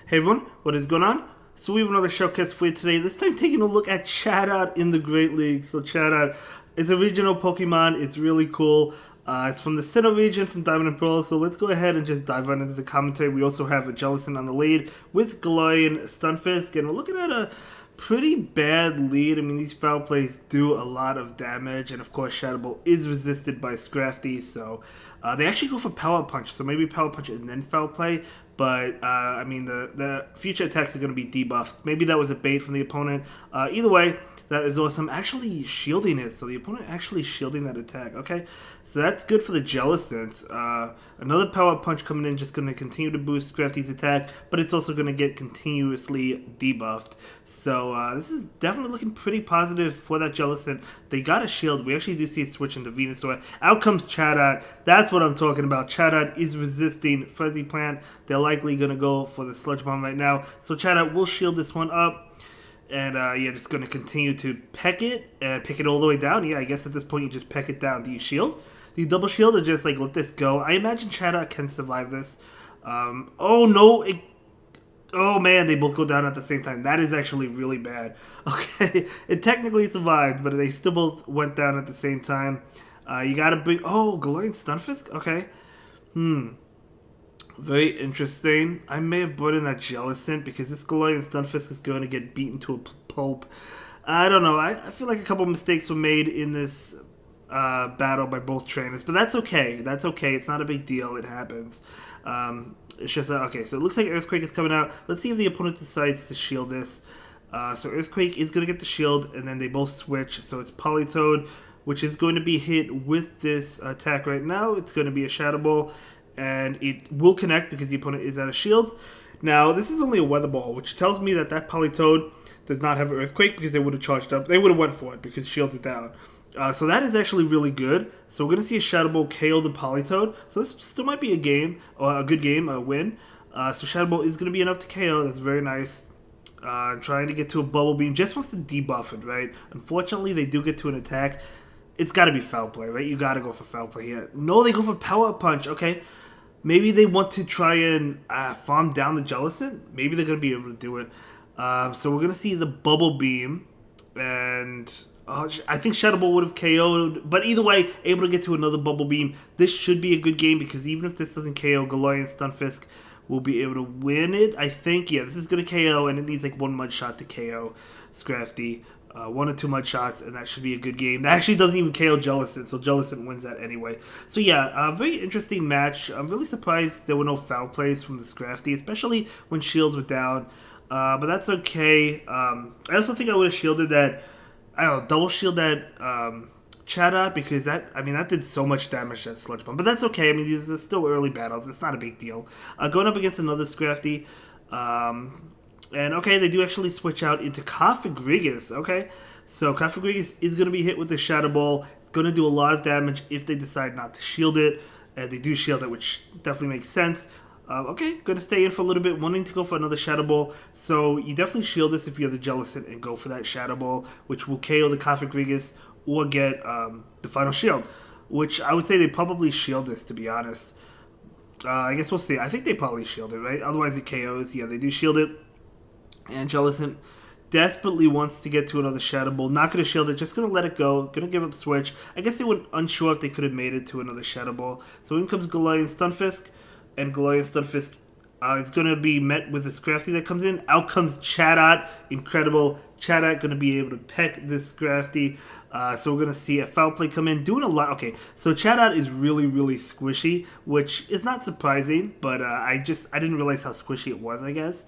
Hey everyone, what is going on? So we have another showcase for you today. This time taking a look at Chatot in the Great League. So Chatot is a regional Pokemon. It's really cool. It's from the Sinnoh region from Diamond and Pearl. So let's go ahead and just dive right into the commentary. We also have a Jellicent on the lead with Galarian Stunfisk. And we're looking at a pretty bad lead. I mean, these foul plays do a lot of damage. And of course, Shadow Ball is resisted by Scrafty. So they actually go for Power Punch. So maybe Power Punch and then foul play. But, I mean, the future attacks are going to be debuffed. Maybe that was a bait from the opponent. Either way, that is awesome. Actually shielding it. So the opponent actually shielding that attack. Okay, so that's good for the Jellicent. Another Power Punch coming in, just going to continue to boost Crafty's attack. But it's also going to get continuously debuffed. So this is definitely looking pretty positive for that Jellicent. They got a shield. We actually do see it switch into Venusaur. Out comes Chatot. That's what I'm talking about. Chatot is resisting Frenzy Plant. They're likely going to go for the Sludge Bomb right now. So Chatot will shield this one up. And, yeah, just going to continue to peck it and pick it all the way down. Yeah, I guess at this point you just peck it down. Do you shield? Do you double shield or just, like, let this go? I imagine Chatot can survive this. Oh, no. Oh, man, they both go down at the same time. That is actually really bad. Okay, it technically survived, but they still both went down at the same time. You got to bring... Oh, Galarian Stunfisk? Okay. Very interesting. I may have brought in that Jellicent because this Galarian Stunfisk is going to get beaten to a pulp. I don't know. I feel like a couple mistakes were made in this battle by both trainers, but that's okay. That's okay. It's not a big deal. It happens. It's just okay. So it looks like Earthquake is coming out. Let's see if the opponent decides to shield this. So Earthquake is going to get the shield, and then they both switch. So it's Politoed, which is going to be hit with this attack right now. It's going to be a Shadow Ball. And it will connect because the opponent is out of shields. Now, this is only a Weather Ball, which tells me that that Politoed does not have an Earthquake because they would have charged up. They would have went for it because shields are down. So that is actually really good. So we're going to see a Shadow Ball KO the Politoed. So this still might be a game, or a good game, a win. So Shadow Ball is going to be enough to KO. That's very nice. Trying to get to a Bubble Beam. Just wants to debuff it, right? Unfortunately, they do get to an attack. It's got to be foul play, right? You got to go for foul play here. No, they go for Power Punch. Okay. Maybe they want to try and farm down the Jellicent. Maybe they're going to be able to do it. So we're going to see the Bubble Beam. And I think Shadow Ball would have KO'd. But either way, able to get to another Bubble Beam. This should be a good game because even if this doesn't KO, Galarian Stunfisk will be able to win it. I think, yeah, this is going to KO. And it needs like one mud shot to KO Scrafty. One or two mud shots, and that should be a good game. That actually doesn't even KO Jellicent, so Jellicent wins that anyway. So yeah, very interesting match. I'm really surprised there were no foul plays from the Scrafty, especially when shields were down. But that's okay. I also think I would have shielded that, I don't know, double shield that Chatot, because that did so much damage, that Sludge Bomb. But that's okay. I mean, these are still early battles. It's not a big deal. Going up against another Scrafty, and okay, they do actually switch out into Cofagrigus. Okay, so Cofagrigus is going to be hit with the Shadow Ball. It's going to do a lot of damage if they decide not to shield it. And they do shield it, which definitely makes sense. Okay, going to stay in for a little bit, wanting to go for another Shadow Ball. So you definitely shield this if you have the Jellicent and go for that Shadow Ball, which will KO the Cofagrigus or get the final shield. Which I would say they probably shield this, to be honest. I guess we'll see. I think they probably shield it, right? Otherwise it KOs. Yeah, they do shield it. And Jellicent desperately wants to get to another Shadow Ball. Not going to shield it, just going to let it go. Going to give up Switch. I guess they were unsure if they could have made it to another Shadow Ball. So in comes Galarian Stunfisk. And Galarian Stunfisk is going to be met with a Scrafty that comes in. Out comes Chatot. Incredible. Chatot going to be able to peck this Scrafty. So we're going to see a foul play come in. Doing a lot. Okay, so Chatot is really, really squishy, which is not surprising. But I didn't realize how squishy it was, I guess.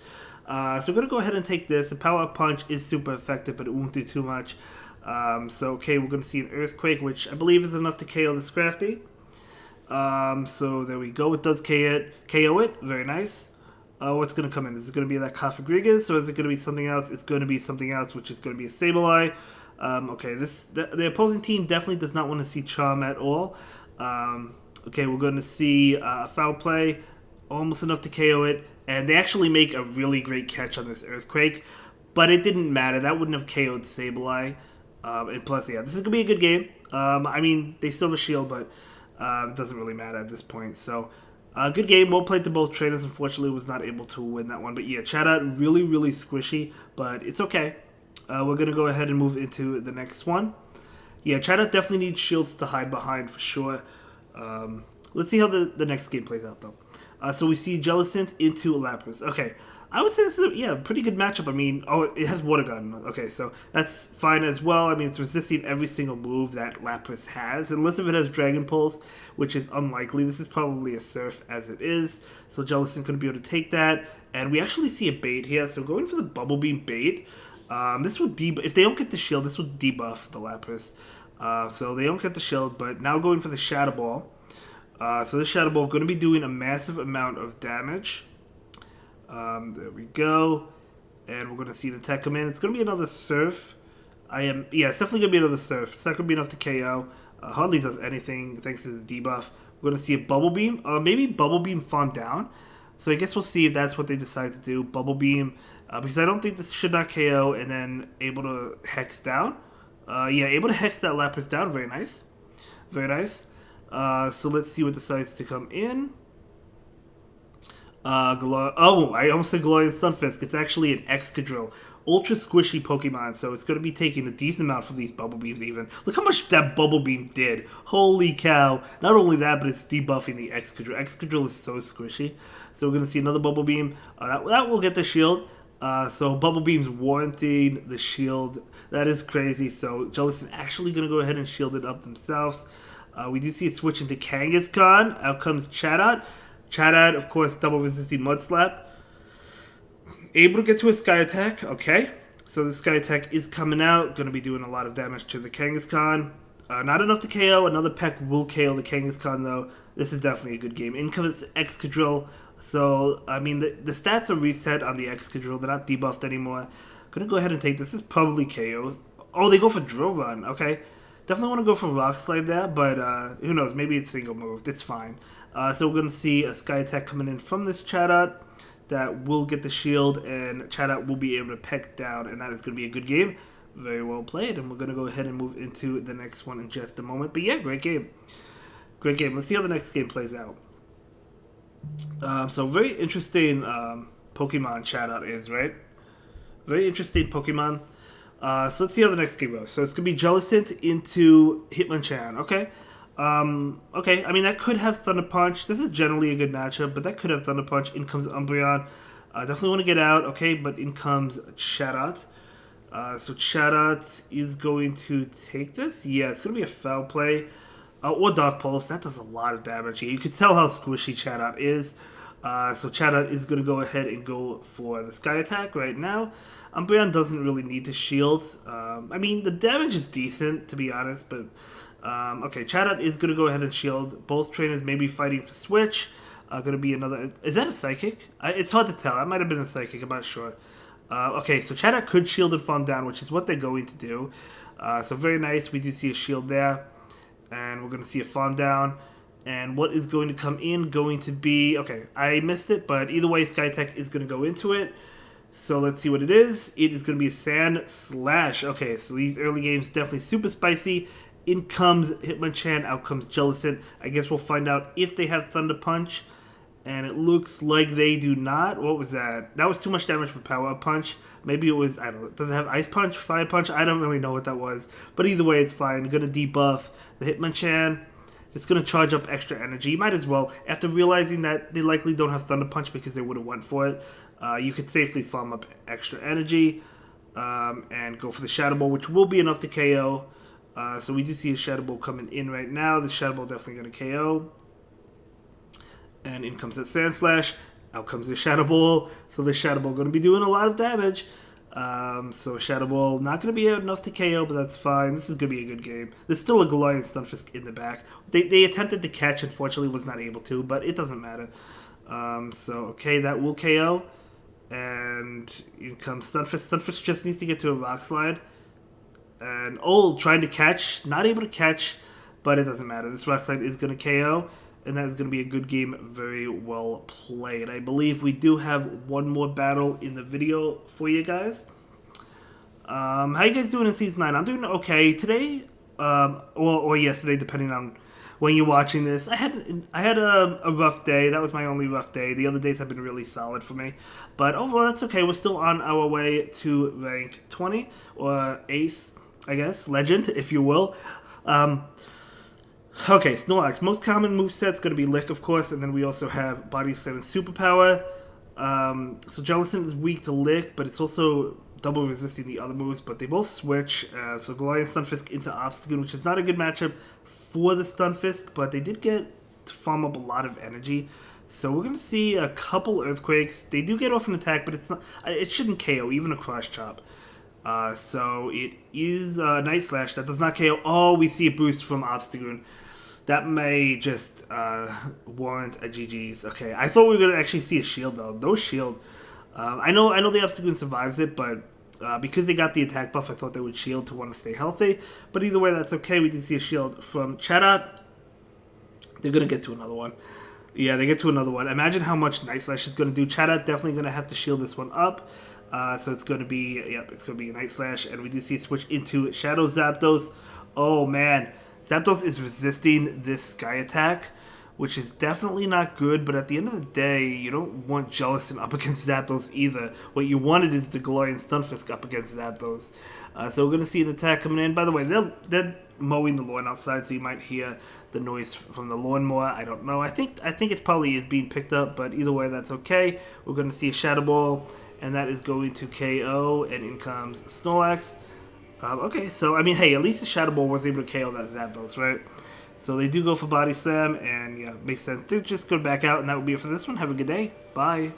So we're going to go ahead and take this. The Power Punch is super effective, but it won't do too much. So, okay, we're going to see an Earthquake, which I believe is enough to KO the Scrafty. So there we go. It does KO it. Very nice. What's going to come in? Is it going to be that Cofagrigus, or is it going to be something else? It's going to be something else, which is going to be a Sableye. Okay, the opposing team definitely does not want to see Charm at all. Okay, we're going to see a foul play. Almost enough to KO it. And they actually make a really great catch on this Earthquake. But it didn't matter. That wouldn't have KO'd Sableye. And plus, yeah, this is going to be a good game. I mean, they still have a shield, but it doesn't really matter at this point. So Good game, well played to both trainers. Unfortunately, was not able to win that one. But yeah, Chatot really, really squishy, but it's okay. We're going to go ahead and move into the next one. Yeah, Chatot definitely needs shields to hide behind for sure. Let's see how the next game plays out, though. So we see Jellicent into Lapras. Okay, I would say this is a pretty good matchup. I mean, oh, it has Water Gun. Okay, so that's fine as well. I mean, it's resisting every single move that Lapras has, unless if it has Dragon Pulse, which is unlikely. This is probably a Surf as it is, so Jellicent couldn't be able to take that. And we actually see a bait here, so going for the Bubble Beam bait. This would if they don't get the shield, this would debuff the Lapras. So they don't get the shield, but now going for the Shadow Ball. So this Shadow Ball going to be doing a massive amount of damage. There we go. And we're going to see the tech come in. It's going to be another Surf. Yeah, it's definitely going to be another Surf. It's not going to be enough to KO. Hardly does anything thanks to the debuff. We're going to see a Bubble Beam. Maybe Bubble Beam Farm Down. So I guess we'll see if that's what they decide to do. Bubble Beam. Because I don't think this should not KO and then able to Hex down. Yeah, able to Hex that Lapras down. Very nice. Very nice. So let's see what decides to come in. I almost said Galarian Stunfisk. It's actually an Excadrill. Ultra squishy Pokemon, so it's going to be taking a decent amount from these Bubble Beams even. Look how much that Bubble Beam did. Holy cow. Not only that, but it's debuffing the Excadrill. Excadrill is so squishy. So we're going to see another Bubble Beam. That will get the shield. So Bubble Beam's warranting the shield. That is crazy. So Jellicent actually going to go ahead and shield it up themselves. We do see it switch into Kangaskhan. Out comes Chatot. Chatot, of course, double resisting Mud Slap. Able to get to a Sky Attack. Okay. So the Sky Attack is coming out. Going to be doing a lot of damage to the Kangaskhan. Not enough to KO. Another Peck will KO the Kangaskhan, though. This is definitely a good game. In comes Excadrill. So, I mean, the stats are reset on the Excadrill. They're not debuffed anymore. Going to go ahead and take this. This is probably KO. Oh, they go for Drill Run. Okay. Definitely want to go for Rock Slide there, but who knows? Maybe it's single moved. It's fine. So we're going to see a Sky Attack coming in from this Chatot that will get the shield, and Chatot will be able to peck down, and that is going to be a good game. Very well played, and we're going to go ahead and move into the next one in just a moment. But yeah, great game. Great game. Let's see how the next game plays out. So very interesting Pokemon Chatot is, right? Very interesting Pokemon. So let's see how the next game goes. So it's going to be Jellicent into Hitmonchan. Okay. Okay. I mean, that could have Thunder Punch. This is generally a good matchup, but that could have Thunder Punch. In comes Umbreon. Definitely want to get out. Okay, but in comes Chatot. So Chatot is going to take this. Yeah, it's going to be a foul play. Or Dark Pulse. That does a lot of damage. You can tell how squishy Chatot is. So Chatot is going to go ahead and go for the Sky Attack right now. Umbreon doesn't really need to shield. I mean, the damage is decent, to be honest, but okay, Chatot is going to go ahead and shield. Both trainers may be fighting for Switch. Going to be another... Is that a Psychic? It's hard to tell. That might have been a Psychic. I'm not sure. Okay, so Chatot could shield and farm down, which is what they're going to do. So very nice. We do see a shield there. And we're going to see a farm down. And what is going to come in? Going to be... Okay, I missed it, but either way, Skytech is going to go into it. So let's see what it is. It is going to be a Sand Slash. Okay, so these early games definitely super spicy. In comes Hitmonchan, out comes Jellicent. I guess we'll find out if they have Thunder Punch. And it looks like they do not. What was that? That was too much damage for Power Up Punch. Maybe it was, I don't know. Does it have Ice Punch, Fire Punch? I don't really know what that was. But either way, it's fine. Going to debuff the Hitmonchan. It's going to charge up extra energy. Might as well. After realizing that they likely don't have Thunder Punch because they would have went for it, you could safely farm up extra energy and go for the Shadow Ball, which will be enough to KO. So we do see a Shadow Ball coming in right now. The Shadow Ball definitely going to KO. And in comes that Sand Slash. Out comes the Shadow Ball. So the Shadow Ball going to be doing a lot of damage. So Shadow Ball not going to be enough to KO, but that's fine. This is going to be a good game. There's still a Galarian Stunfisk in the back. They attempted to catch, unfortunately was not able to, but it doesn't matter. So, okay, that will KO. And in comes Stunfisk. Stunfisk just needs to get to a Rock Slide. And, trying to catch. Not able to catch, but it doesn't matter. This Rock Slide is going to KO. And that is going to be a good game. Very well played. I believe we do have one more battle in the video for you guys. How you guys doing in Season 9? I'm doing okay today. Or yesterday, depending on when you're watching this. I had a rough day. That was my only rough day. The other days have been really solid for me. But overall, that's okay. We're still on our way to rank 20, or Ace, I guess. Legend, if you will. Okay, Snorlax. Most common moveset's going to be Lick, of course, and then we also have Body Slam and Superpower. So Jellicent is weak to Lick, but it's also double resisting the other moves, but they both switch. So Galarian Stunfisk into Obstagoon, which is not a good matchup for the Stunfisk, but they did get to farm up a lot of energy. So we're going to see a couple Earthquakes. They do get off an attack, but it shouldn't KO, even a Cross Chop. So it is Night Slash. That does not KO. Oh, we see a boost from Obstagoon. That may just warrant a GG's. Okay, I thought we were going to actually see a shield, though. No shield. I know the Obstagoon survives it, but because they got the attack buff, I thought they would shield to want to stay healthy. But either way, that's okay. We did see a shield from Chatot. They're going to get to another one. Yeah, they get to another one. Imagine how much Night Slash is going to do. Chatot definitely going to have to shield this one up. So it's going to be, it's going to be a Night Slash. And we do see a switch into Shadow Zapdos. Oh, man. Zapdos is resisting this Sky Attack, which is definitely not good, but at the end of the day, you don't want Jellicent up against Zapdos either. What you wanted is the Galarian Stunfisk up against Zapdos. So we're going to see an attack coming in. By the way, they're mowing the lawn outside, so you might hear the noise from the lawnmower. I don't know. I think it probably is being picked up, but either way, that's okay. We're going to see a Shadow Ball, and that is going to KO, and in comes Snorlax. Okay, so, I mean, hey, at least the Shadow Ball was able to KO that Zapdos, right? So they do go for Body Slam, and yeah, makes sense. They're just go back out, and that will be it for this one. Have a good day. Bye.